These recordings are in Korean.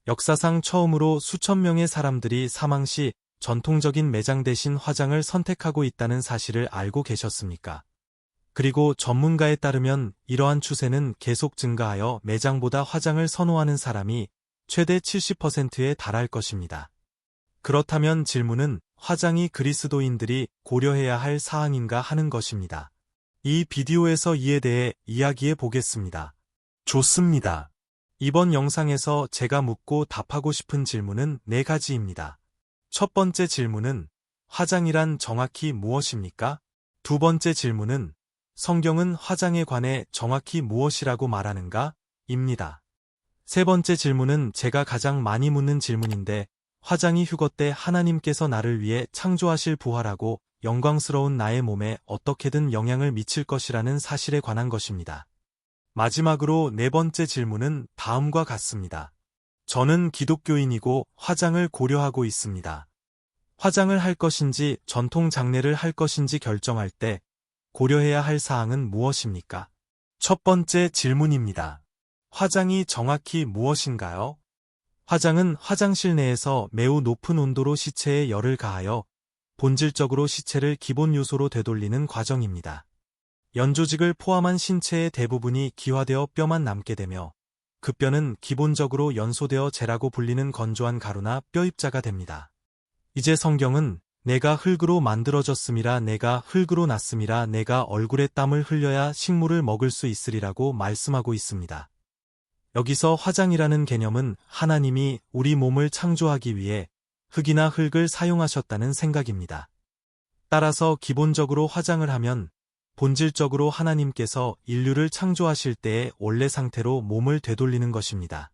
역사상 처음으로 수천 명의 사람들이 사망 시 전통적인 매장 대신 화장을 선택하고 있다는 사실을 알고 계셨습니까? 그리고 전문가에 따르면 이러한 추세는 계속 증가하여 매장보다 화장을 선호하는 사람이 최대 70%에 달할 것입니다. 그렇다면 질문은 화장이 그리스도인들이 고려해야 할 사항인가 하는 것입니다. 이 비디오에서 이에 대해 이야기해 보겠습니다. 좋습니다. 이번 영상에서 제가 묻고 답하고 싶은 질문은 4가지입니다. 첫 번째 질문은 화장이란 정확히 무엇입니까? 두 번째 질문은 성경은 화장에 관해 정확히 무엇이라고 말하는가? 입니다. 세 번째 질문은 제가 가장 많이 묻는 질문인데 화장이 휴거 때 하나님께서 나를 위해 창조하실 부활하고 영광스러운 나의 몸에 어떻게든 영향을 미칠 것이라는 사실에 관한 것입니다. 마지막으로 4번째 질문은 다음과 같습니다. 저는 기독교인이고 화장을 고려하고 있습니다. 화장을 할 것인지 전통 장례를 할 것인지 결정할 때 고려해야 할 사항은 무엇입니까? 첫 번째 질문입니다. 화장이 정확히 무엇인가요? 화장은 화장실 내에서 매우 높은 온도로 시체에 열을 가하여 본질적으로 시체를 기본 요소로 되돌리는 과정입니다. 연조직을 포함한 신체의 대부분이 기화되어 뼈만 남게 되며 그 뼈는 기본적으로 연소되어 재라고 불리는 건조한 가루나 뼈입자가 됩니다. 이제 성경은 내가 흙으로 만들어졌음이라 내가 흙으로 났음이라 내가 얼굴에 땀을 흘려야 식물을 먹을 수 있으리라고 말씀하고 있습니다. 여기서 화장이라는 개념은 하나님이 우리 몸을 창조하기 위해 흙이나 흙을 사용하셨다는 생각입니다. 따라서 기본적으로 화장을 하면 본질적으로 하나님께서 인류를 창조하실 때의 원래 상태로 몸을 되돌리는 것입니다.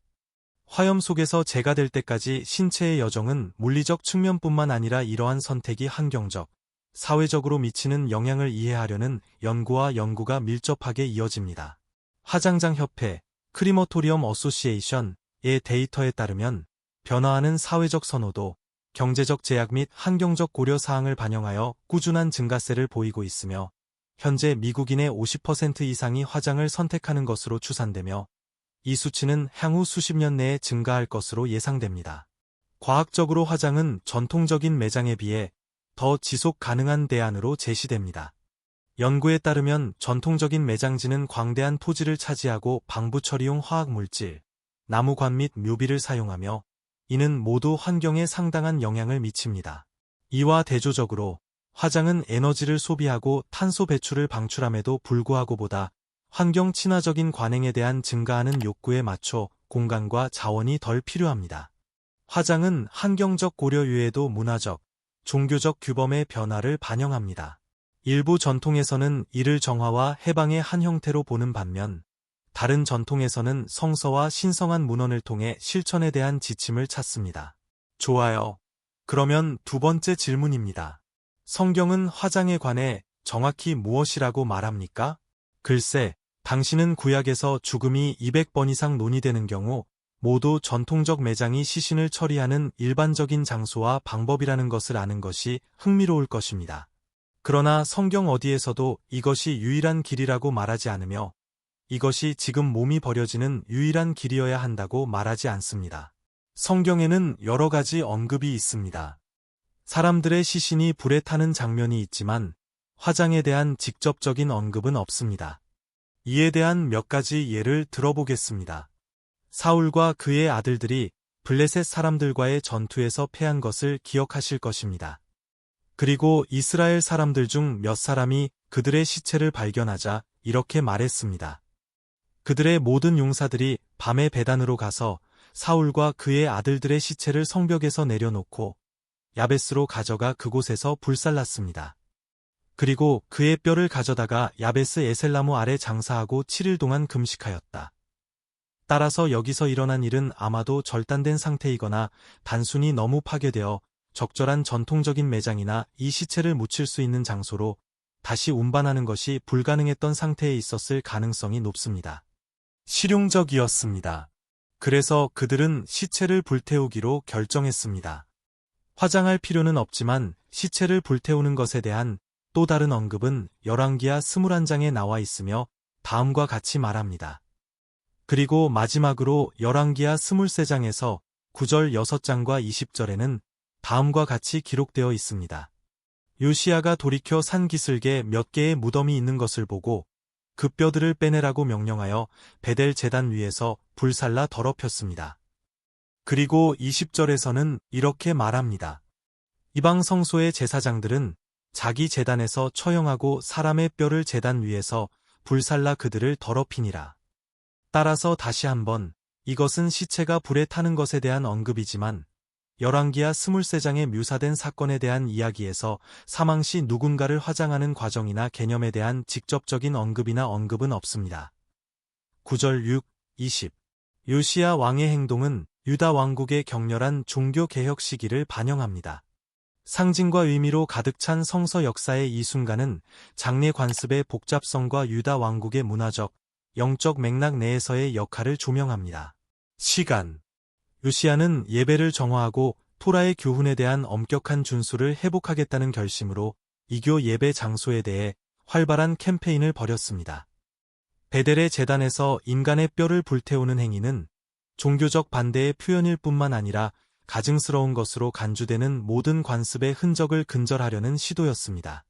화염 속에서 재가 될 때까지 신체의 여정은 물리적 측면뿐만 아니라 이러한 선택이 환경적, 사회적으로 미치는 영향을 이해하려는 연구와 연구가 밀접하게 이어집니다. 화장장 협회, 크리머토리엄 어소시에이션의 데이터에 따르면 변화하는 사회적 선호도, 경제적 제약 및 환경적 고려 사항을 반영하여 꾸준한 증가세를 보이고 있으며 현재 미국인의 50% 이상이 화장을 선택하는 것으로 추산되며 이 수치는 향후 수십 년 내에 증가할 것으로 예상됩니다. 과학적으로 화장은 전통적인 매장에 비해 더 지속 가능한 대안으로 제시됩니다. 연구에 따르면 전통적인 매장지는 광대한 토지를 차지하고 방부 처리용 화학물질, 나무관 및 묘비를 사용하며 이는 모두 환경에 상당한 영향을 미칩니다. 이와 대조적으로 화장은 에너지를 소비하고 탄소 배출을 방출함에도 불구하고 보다 환경 친화적인 관행에 대한 증가하는 욕구에 맞춰 공간과 자원이 덜 필요합니다. 화장은 환경적 고려 외에도 문화적, 종교적 규범의 변화를 반영합니다. 일부 전통에서는 이를 정화와 해방의 한 형태로 보는 반면 다른 전통에서는 성서와 신성한 문헌을 통해 실천에 대한 지침을 찾습니다. 좋아요. 그러면 두 번째 질문입니다. 성경은 화장에 관해 정확히 무엇이라고 말합니까? 글쎄, 당신은 구약에서 죽음이 200번 이상 논의되는 경우 모두 전통적 매장이 시신을 처리하는 일반적인 장소와 방법이라는 것을 아는 것이 흥미로울 것입니다. 그러나 성경 어디에서도 이것이 유일한 길이라고 말하지 않으며 이것이 지금 몸이 버려지는 유일한 길이어야 한다고 말하지 않습니다. 성경에는 여러 가지 언급이 있습니다. 사람들의 시신이 불에 타는 장면이 있지만 화장에 대한 직접적인 언급은 없습니다. 이에 대한 몇 가지 예를 들어보겠습니다. 사울과 그의 아들들이 블레셋 사람들과의 전투에서 패한 것을 기억하실 것입니다. 그리고 이스라엘 사람들 중 몇 사람이 그들의 시체를 발견하자 이렇게 말했습니다. 그들의 모든 용사들이 밤에 베단으로 가서 사울과 그의 아들들의 시체를 성벽에서 내려놓고 야베스로 가져가 그곳에서 불살랐습니다. 그리고 그의 뼈를 가져다가 야베스 에셀나무 아래 장사하고 7일 동안 금식하였다. 따라서 여기서 일어난 일은 아마도 절단된 상태이거나 단순히 너무 파괴되어 적절한 전통적인 매장이나 이 시체를 묻힐 수 있는 장소로 다시 운반하는 것이 불가능했던 상태에 있었을 가능성이 높습니다. 실용적이었습니다. 그래서 그들은 시체를 불태우기로 결정했습니다. 화장할 필요는 없지만 시체를 불태우는 것에 대한 또 다른 언급은 열왕기하 21장에 나와 있으며 다음과 같이 말합니다. 그리고 마지막으로 열왕기하 23장에서 9절 6장과 20절에는 다음과 같이 기록되어 있습니다. 요시야가 돌이켜 산 기슭에 몇 개의 무덤이 있는 것을 보고 그 뼈들을 빼내라고 명령하여 베델 제단 위에서 불살라 더럽혔습니다. 그리고 20절에서는 이렇게 말합니다. 이방 성소의 제사장들은 자기 제단에서 처형하고 사람의 뼈를 제단 위에서 불살라 그들을 더럽히니라. 따라서 다시 한번 이것은 시체가 불에 타는 것에 대한 언급이지만 열왕기하 23장에 묘사된 사건에 대한 이야기에서 사망 시 누군가를 화장하는 과정이나 개념에 대한 직접적인 언급이나 언급은 없습니다. 9절 6, 20 요시야 왕의 행동은 유다 왕국의 격렬한 종교 개혁 시기를 반영합니다. 상징과 의미로 가득 찬 성서 역사의 이 순간은 장례 관습의 복잡성과 유다 왕국의 문화적, 영적 맥락 내에서의 역할을 조명합니다. 시간 요시야는 예배를 정화하고 토라의 교훈에 대한 엄격한 준수를 회복하겠다는 결심으로 이교 예배 장소에 대해 활발한 캠페인을 벌였습니다. 베델의 제단에서 인간의 뼈를 불태우는 행위는 종교적 반대의 표현일 뿐만 아니라 가증스러운 것으로 간주되는 모든 관습의 흔적을 근절하려는 시도였습니다.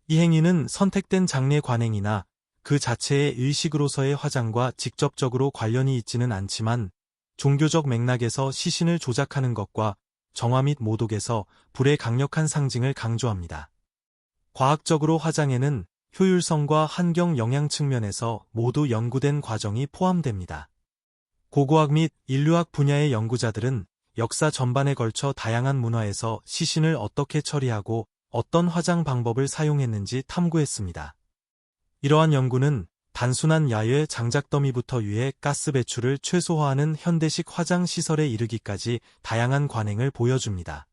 이 행위는 선택된 장례 관행이나 그 자체의 의식으로서의 화장과 직접적으로 관련이 있지는 않지만 종교적 맥락에서 시신을 조작하는 것과 정화 및 모독에서 불의 강력한 상징을 강조합니다. 과학적으로 화장에는 효율성과 환경 영향 측면에서 모두 연구된 과정이 포함됩니다. 고고학 및 인류학 분야의 연구자들은 역사 전반에 걸쳐 다양한 문화에서 시신을 어떻게 처리하고 어떤 화장 방법을 사용했는지 탐구했습니다. 이러한 연구는 단순한 야외 장작더미부터 유해 가스 배출을 최소화하는 현대식 화장 시설에 이르기까지 다양한 관행을 보여줍니다.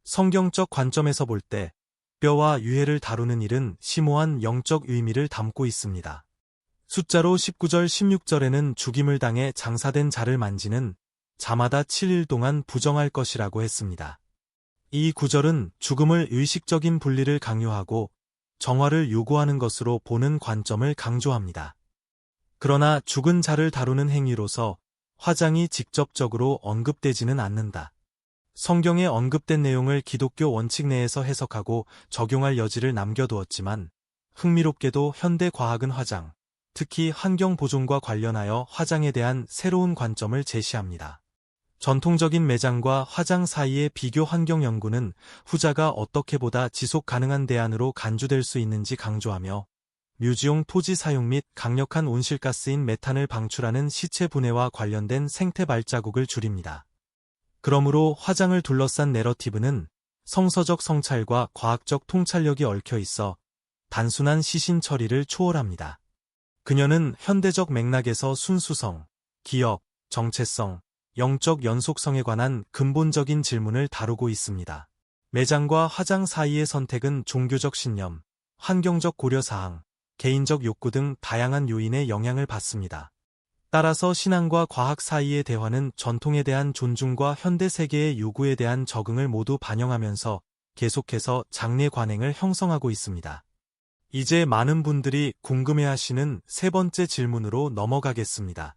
성경적 관점에서 볼 때 뼈와 유해를 다루는 일은 심오한 영적 의미를 담고 있습니다. 숫자로 19절 16절에는 죽임을 당해 장사된 자를 만지는 자마다 7일 동안 부정할 것이라고 했습니다. 이 구절은 죽음을 의식적인 분리를 강요하고 정화를 요구하는 것으로 보는 관점을 강조합니다. 그러나 죽은 자를 다루는 행위로서 화장이 직접적으로 언급되지는 않는다. 성경에 언급된 내용을 기독교 원칙 내에서 해석하고 적용할 여지를 남겨두었지만 흥미롭게도 현대 과학은 화장, 특히 환경 보존과 관련하여 화장에 대한 새로운 관점을 제시합니다. 전통적인 매장과 화장 사이의 비교 환경 연구는 후자가 어떻게 보다 지속 가능한 대안으로 간주될 수 있는지 강조하며 묘지용 토지 사용 및 강력한 온실가스인 메탄을 방출하는 시체 분해와 관련된 생태 발자국을 줄입니다. 그러므로 화장을 둘러싼 내러티브는 성서적 성찰과 과학적 통찰력이 얽혀 있어 단순한 시신 처리를 초월합니다. 그녀는 현대적 맥락에서 순수성, 기억, 정체성, 영적 연속성에 관한 근본적인 질문을 다루고 있습니다. 매장과 화장 사이의 선택은 종교적 신념, 환경적 고려사항, 개인적 욕구 등 다양한 요인의 영향을 받습니다. 따라서 신앙과 과학 사이의 대화는 전통에 대한 존중과 현대 세계의 요구에 대한 적응을 모두 반영하면서 계속해서 장례 관행을 형성하고 있습니다. 이제 많은 분들이 궁금해하시는 세 번째 질문으로 넘어가겠습니다.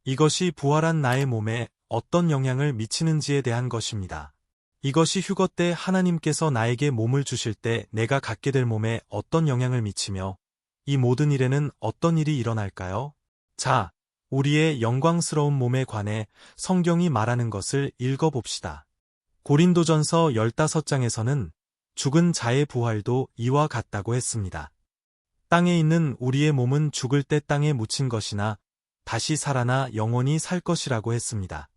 이것이 부활한 나의 몸에 어떤 영향을 미치는지에 대한 것입니다. 이것이 휴거 때 하나님께서 나에게 몸을 주실 때 내가 갖게 될 몸에 어떤 영향을 미치며 이 모든 일에는 어떤 일이 일어날까요? 자, 우리의 영광스러운 몸에 관해 성경이 말하는 것을 읽어봅시다. 고린도전서 15장에서는 죽은 자의 부활도 이와 같다고 했습니다. 땅에 있는 우리의 몸은 죽을 때 땅에 묻힌 것이나 다시 살아나 영원히 살 것이라고 했습니다.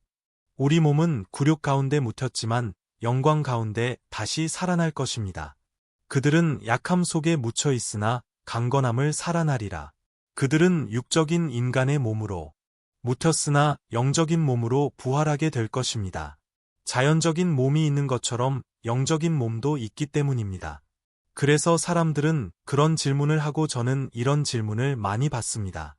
우리 몸은 굴욕 가운데 묻혔지만 영광 가운데 다시 살아날 것입니다. 그들은 약함 속에 묻혀 있으나 강건함을 살아나리라. 그들은 육적인 인간의 몸으로 묻혔으나 영적인 몸으로 부활하게 될 것입니다. 자연적인 몸이 있는 것처럼 영적인 몸도 있기 때문입니다. 그래서 사람들은 그런 질문을 하고 저는 이런 질문을 많이 받습니다.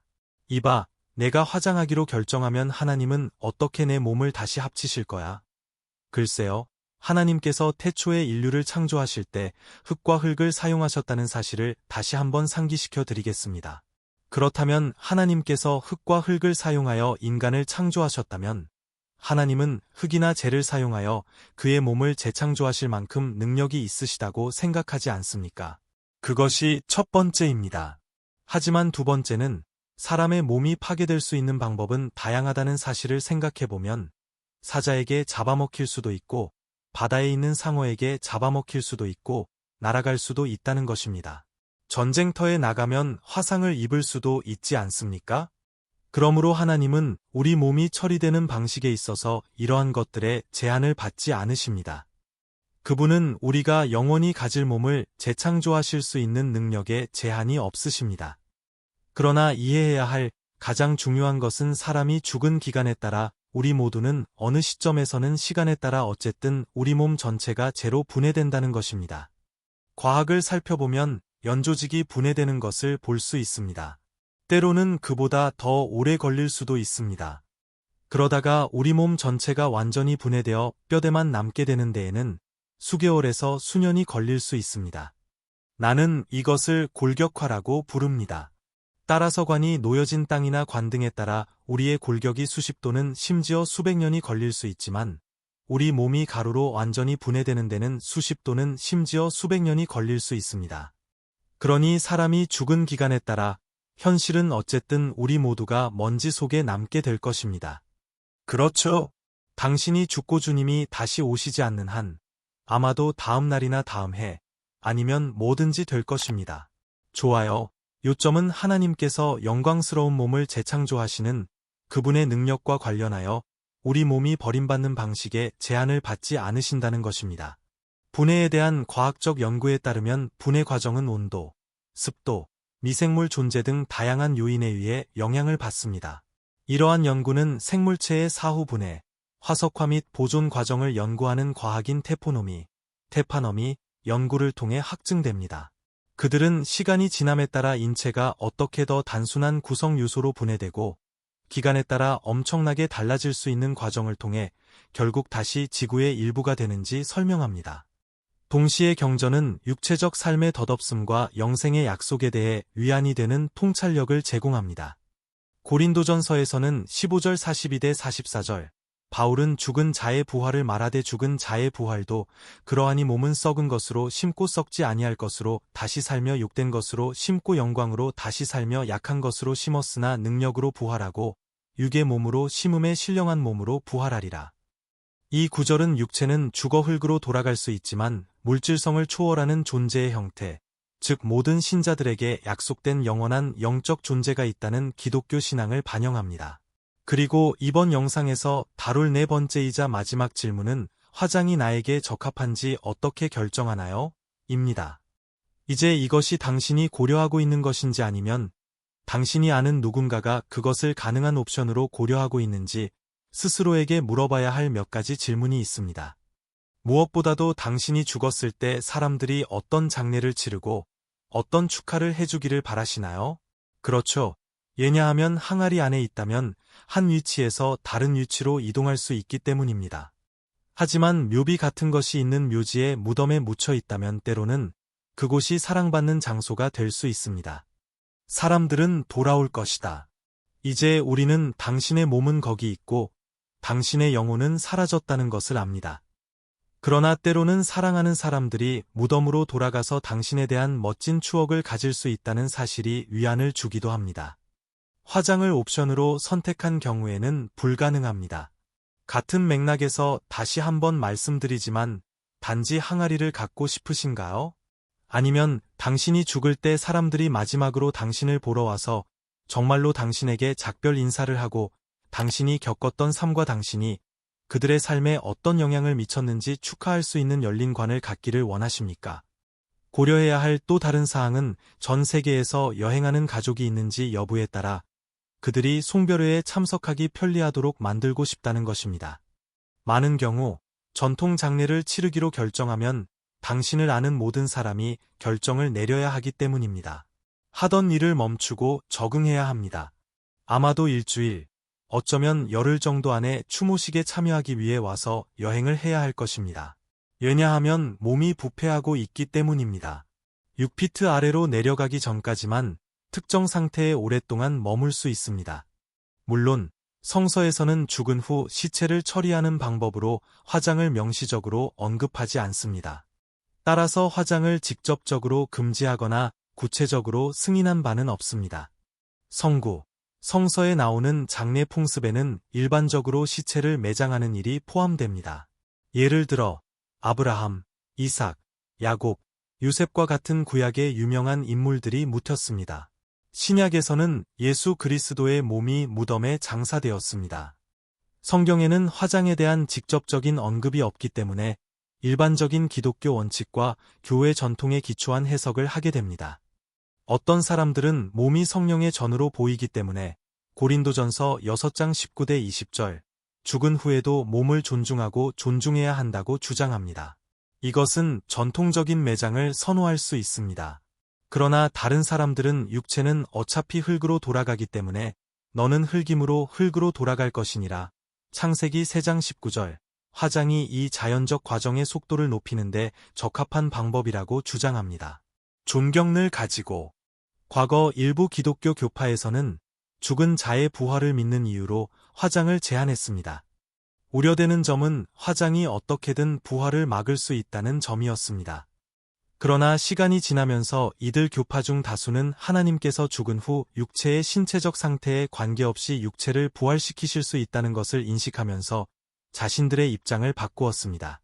이봐, 내가 화장하기로 결정하면 하나님은 어떻게 내 몸을 다시 합치실 거야? 글쎄요, 하나님께서 태초에 인류를 창조하실 때 흙과 흙을 사용하셨다는 사실을 다시 한번 상기시켜 드리겠습니다. 그렇다면 하나님께서 흙과 흙을 사용하여 인간을 창조하셨다면 하나님은 흙이나 재를 사용하여 그의 몸을 재창조하실 만큼 능력이 있으시다고 생각하지 않습니까? 그것이 첫 번째입니다. 하지만 두 번째는 사람의 몸이 파괴될 수 있는 방법은 다양하다는 사실을 생각해보면 사자에게 잡아먹힐 수도 있고 바다에 있는 상어에게 잡아먹힐 수도 있고 날아갈 수도 있다는 것입니다. 전쟁터에 나가면 화상을 입을 수도 있지 않습니까? 그러므로 하나님은 우리 몸이 처리되는 방식에 있어서 이러한 것들에 제한을 받지 않으십니다. 그분은 우리가 영원히 가질 몸을 재창조하실 수 있는 능력에 제한이 없으십니다. 그러나 이해해야 할 가장 중요한 것은 사람이 죽은 기간에 따라 우리 모두는 어느 시점에서는 시간에 따라 어쨌든 우리 몸 전체가 재로 분해된다는 것입니다. 과학을 살펴보면 연조직이 분해되는 것을 볼 수 있습니다. 때로는 그보다 더 오래 걸릴 수도 있습니다. 그러다가 우리 몸 전체가 완전히 분해되어 뼈대만 남게 되는 데에는 수개월에서 수년이 걸릴 수 있습니다. 나는 이것을 골격화라고 부릅니다. 따라서 관이 놓여진 땅이나 관 등에 따라 우리의 골격이 수십 또는 심지어 수백 년이 걸릴 수 있지만 우리 몸이 가루로 완전히 분해되는 데는 수십 또는 심지어 수백 년이 걸릴 수 있습니다. 그러니 사람이 죽은 기간에 따라 현실은 어쨌든 우리 모두가 먼지 속에 남게 될 것입니다. 그렇죠. 당신이 죽고 주님이 다시 오시지 않는 한 아마도 다음 날이나 다음 해 아니면 뭐든지 될 것입니다. 좋아요. 요점은 하나님께서 영광스러운 몸을 재창조하시는 그분의 능력과 관련하여 우리 몸이 버림받는 방식에 제한을 받지 않으신다는 것입니다. 분해에 대한 과학적 연구에 따르면 분해 과정은 온도, 습도, 미생물 존재 등 다양한 요인에 의해 영향을 받습니다. 이러한 연구는 생물체의 사후 분해, 화석화 및 보존 과정을 연구하는 과학인 테파노미 연구를 통해 확증됩니다. 그들은 시간이 지남에 따라 인체가 어떻게 더 단순한 구성 요소로 분해되고 기간에 따라 엄청나게 달라질 수 있는 과정을 통해 결국 다시 지구의 일부가 되는지 설명합니다. 동시에 경전은 육체적 삶의 덧없음과 영생의 약속에 대해 위안이 되는 통찰력을 제공합니다. 고린도전서에서는 15절 42대 44절 바울은 죽은 자의 부활을 말하되 죽은 자의 부활도 그러하니 몸은 썩은 것으로 심고 썩지 아니할 것으로 다시 살며 욕된 것으로 심고 영광으로 다시 살며 약한 것으로 심었으나 능력으로 부활하고 육의 몸으로 심음에 신령한 몸으로 부활하리라. 이 구절은 육체는 죽어 흙으로 돌아갈 수 있지만 물질성을 초월하는 존재의 형태, 즉 모든 신자들에게 약속된 영원한 영적 존재가 있다는 기독교 신앙을 반영합니다. 그리고 이번 영상에서 다룰 네 번째이자 마지막 질문은 화장이 나에게 적합한지 어떻게 결정하나요? 입니다. 이제 이것이 당신이 고려하고 있는 것인지 아니면 당신이 아는 누군가가 그것을 가능한 옵션으로 고려하고 있는지 스스로에게 물어봐야 할 몇 가지 질문이 있습니다. 무엇보다도 당신이 죽었을 때 사람들이 어떤 장례를 치르고 어떤 축하를 해주기를 바라시나요? 그렇죠. 왜냐하면 항아리 안에 있다면 한 위치에서 다른 위치로 이동할 수 있기 때문입니다. 하지만 묘비 같은 것이 있는 묘지에 무덤에 묻혀 있다면 때로는 그곳이 사랑받는 장소가 될 수 있습니다. 사람들은 돌아올 것이다. 이제 우리는 당신의 몸은 거기 있고 당신의 영혼은 사라졌다는 것을 압니다. 그러나 때로는 사랑하는 사람들이 무덤으로 돌아가서 당신에 대한 멋진 추억을 가질 수 있다는 사실이 위안을 주기도 합니다. 화장을 옵션으로 선택한 경우에는 불가능합니다. 같은 맥락에서 다시 한번 말씀드리지만 단지 항아리를 갖고 싶으신가요? 아니면 당신이 죽을 때 사람들이 마지막으로 당신을 보러 와서 정말로 당신에게 작별 인사를 하고 당신이 겪었던 삶과 당신이 그들의 삶에 어떤 영향을 미쳤는지 축하할 수 있는 열린 관을 갖기를 원하십니까? 고려해야 할 또 다른 사항은 전 세계에서 여행하는 가족이 있는지 여부에 따라 그들이 송별회에 참석하기 편리하도록 만들고 싶다는 것입니다. 많은 경우 전통 장례를 치르기로 결정하면 당신을 아는 모든 사람이 결정을 내려야 하기 때문입니다. 하던 일을 멈추고 적응해야 합니다. 아마도 일주일, 어쩌면 열흘 정도 안에 추모식에 참여하기 위해 와서 여행을 해야 할 것입니다. 왜냐하면 몸이 부패하고 있기 때문입니다. 6피트 아래로 내려가기 전까지만 특정 상태에 오랫동안 머물 수 있습니다. 물론 성서에서는 죽은 후 시체를 처리하는 방법으로 화장을 명시적으로 언급하지 않습니다. 따라서 화장을 직접적으로 금지하거나 구체적으로 승인한 바는 없습니다. 성구, 성서에 나오는 장례 풍습에는 일반적으로 시체를 매장하는 일이 포함됩니다. 예를 들어 아브라함, 이삭, 야곱, 요셉과 같은 구약의 유명한 인물들이 묻혔습니다. 신약에서는 예수 그리스도의 몸이 무덤에 장사되었습니다. 성경에는 화장에 대한 직접적인 언급이 없기 때문에 일반적인 기독교 원칙과 교회 전통에 기초한 해석을 하게 됩니다. 어떤 사람들은 몸이 성령의 전으로 보이기 때문에 고린도전서 6장 19대 20절, 죽은 후에도 몸을 존중하고 존중해야 한다고 주장합니다. 이것은 전통적인 매장을 선호할 수 있습니다. 그러나 다른 사람들은 육체는 어차피 흙으로 돌아가기 때문에 너는 흙이므로 흙으로 돌아갈 것이니라. 창세기 3장 19절, 화장이 이 자연적 과정의 속도를 높이는데 적합한 방법이라고 주장합니다. 존경을 가지고 과거 일부 기독교 교파에서는 죽은 자의 부활을 믿는 이유로 화장을 제한했습니다. 우려되는 점은 화장이 어떻게든 부활을 막을 수 있다는 점이었습니다. 그러나 시간이 지나면서 이들 교파 중 다수는 하나님께서 죽은 후 육체의 신체적 상태에 관계없이 육체를 부활시키실 수 있다는 것을 인식하면서 자신들의 입장을 바꾸었습니다.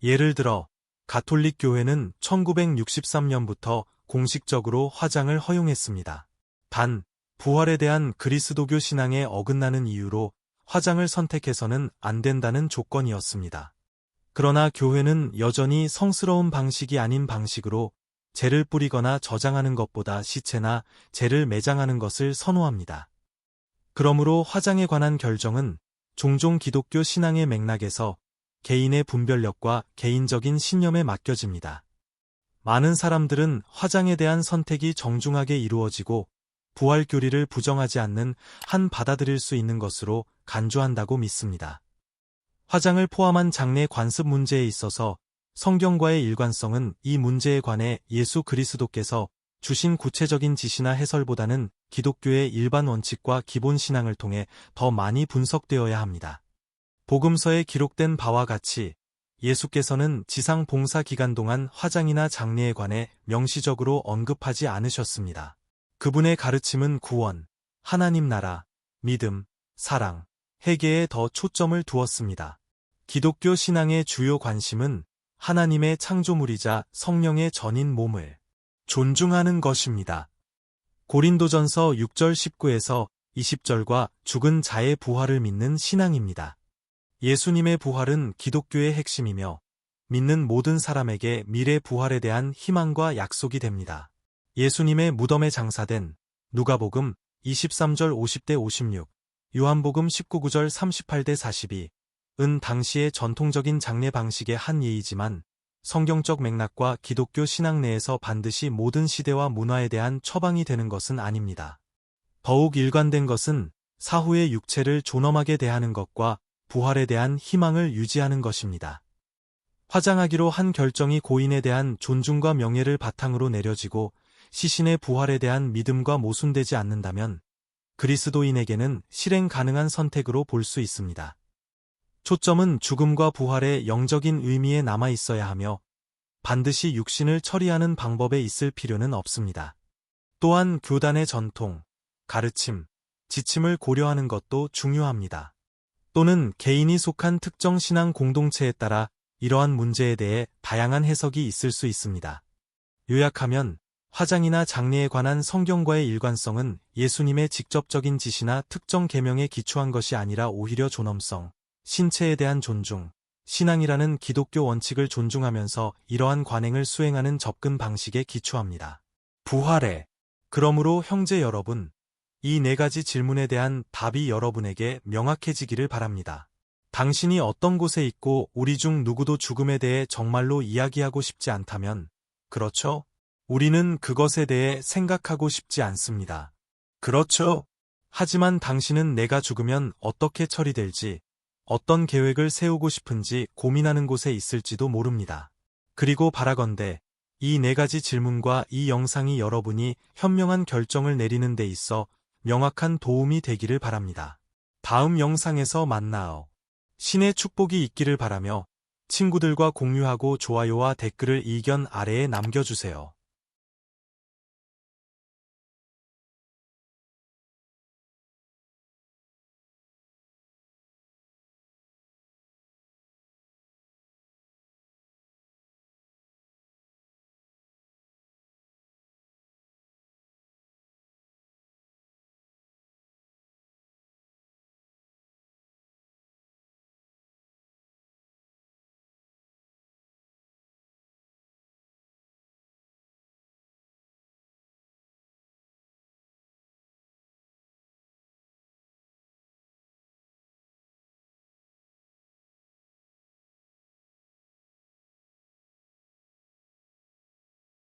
예를 들어 가톨릭 교회는 1963년부터 공식적으로 화장을 허용했습니다. 단, 부활에 대한 그리스도교 신앙에 어긋나는 이유로 화장을 선택해서는 안 된다는 조건이었습니다. 그러나 교회는 여전히 성스러운 방식이 아닌 방식으로 재를 뿌리거나 저장하는 것보다 시체나 재를 매장하는 것을 선호합니다. 그러므로 화장에 관한 결정은 종종 기독교 신앙의 맥락에서 개인의 분별력과 개인적인 신념에 맡겨집니다. 많은 사람들은 화장에 대한 선택이 정중하게 이루어지고 부활 교리를 부정하지 않는 한 받아들일 수 있는 것으로 간주한다고 믿습니다. 화장을 포함한 장례 관습 문제에 있어서 성경과의 일관성은 이 문제에 관해 예수 그리스도께서 주신 구체적인 지시나 해설보다는 기독교의 일반 원칙과 기본 신앙을 통해 더 많이 분석되어야 합니다. 복음서에 기록된 바와 같이 예수께서는 지상 봉사 기간 동안 화장이나 장례에 관해 명시적으로 언급하지 않으셨습니다. 그분의 가르침은 구원, 하나님 나라, 믿음, 사랑, 회개에 더 초점을 두었습니다. 기독교 신앙의 주요 관심은 하나님의 창조물이자 성령의 전인 몸을 존중하는 것입니다. 고린도전서 6절 19에서 20절과 죽은 자의 부활을 믿는 신앙입니다. 예수님의 부활은 기독교의 핵심이며 믿는 모든 사람에게 미래 부활에 대한 희망과 약속이 됩니다. 예수님의 무덤에 장사된 누가복음 23절 50대 56, 요한복음 19절 38대 42, 은 당시의 전통적인 장례 방식의 한 예이지만 성경적 맥락과 기독교 신앙 내에서 반드시 모든 시대와 문화에 대한 처방이 되는 것은 아닙니다. 더욱 일관된 것은 사후의 육체를 존엄하게 대하는 것과 부활에 대한 희망을 유지하는 것입니다. 화장하기로 한 결정이 고인에 대한 존중과 명예를 바탕으로 내려지고 시신의 부활에 대한 믿음과 모순되지 않는다면 그리스도인에게는 실행 가능한 선택으로 볼 수 있습니다. 초점은 죽음과 부활의 영적인 의미에 남아 있어야 하며 반드시 육신을 처리하는 방법에 있을 필요는 없습니다. 또한 교단의 전통, 가르침, 지침을 고려하는 것도 중요합니다. 또는 개인이 속한 특정 신앙 공동체에 따라 이러한 문제에 대해 다양한 해석이 있을 수 있습니다. 요약하면 화장이나 장례에 관한 성경과의 일관성은 예수님의 직접적인 지시나 특정 계명에 기초한 것이 아니라 오히려 존엄성, 신체에 대한 존중, 신앙이라는 기독교 원칙을 존중하면서 이러한 관행을 수행하는 접근 방식에 기초합니다. 부활에. 그러므로 형제 여러분, 이 네 가지 질문에 대한 답이 여러분에게 명확해지기를 바랍니다. 당신이 어떤 곳에 있고 우리 중 누구도 죽음에 대해 정말로 이야기하고 싶지 않다면, 그렇죠? 우리는 그것에 대해 생각하고 싶지 않습니다. 그렇죠? 하지만 당신은 내가 죽으면 어떻게 처리될지, 어떤 계획을 세우고 싶은지 고민하는 곳에 있을지도 모릅니다. 그리고 바라건대 이 네 가지 질문과 이 영상이 여러분이 현명한 결정을 내리는 데 있어 명확한 도움이 되기를 바랍니다. 다음 영상에서 만나요. 신의 축복이 있기를 바라며 친구들과 공유하고 좋아요와 댓글을 의견 아래에 남겨주세요.